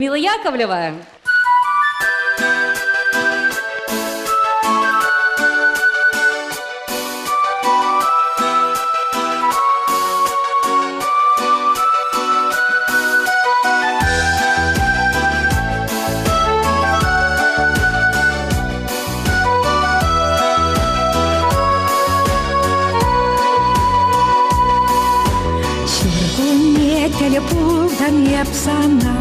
Мила Яковлева. Buldan yapsana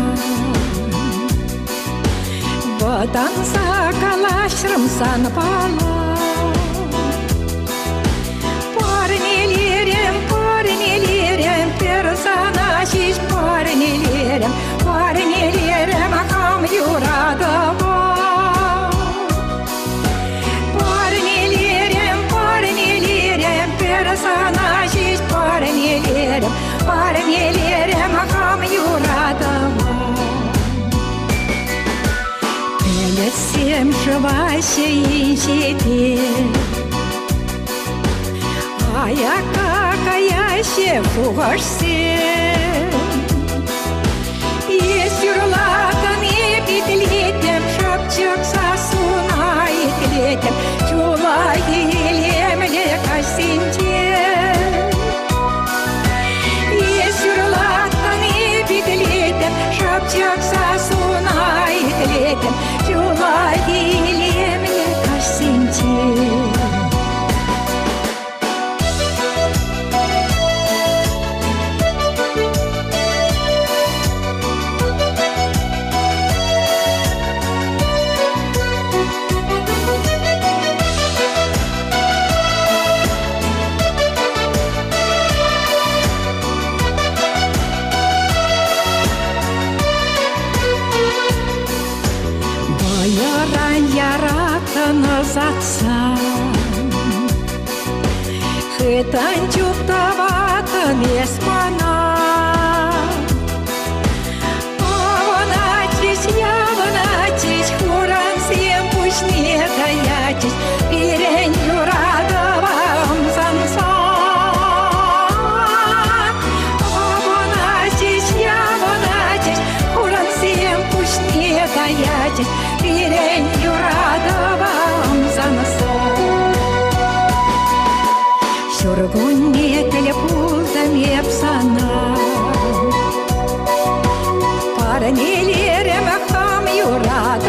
Bodan sakalaşırım sana bala Parnelerim, personajiş parnelerim Akam yurada var Parnelerim, personajiş parnelerim Akam yurada var Pelesem живаще инжетер Ая какаяще фугашсем Есюрлатан епитлетем Шапчак сасуна итлетем Чула елемле касинтем Есюрлатан епитлетем Шапчак сасуна итлетем Чула елемле касинтем Zatsan Хытан чуптаватын еспана Аванатись, хуран сем пусть не таятись Пирень юрадовам зансан Аванатись, хуран сем пусть не таятись Пирень юрадовам Сюргунне телепултам епсана Парнелерем ахам юрада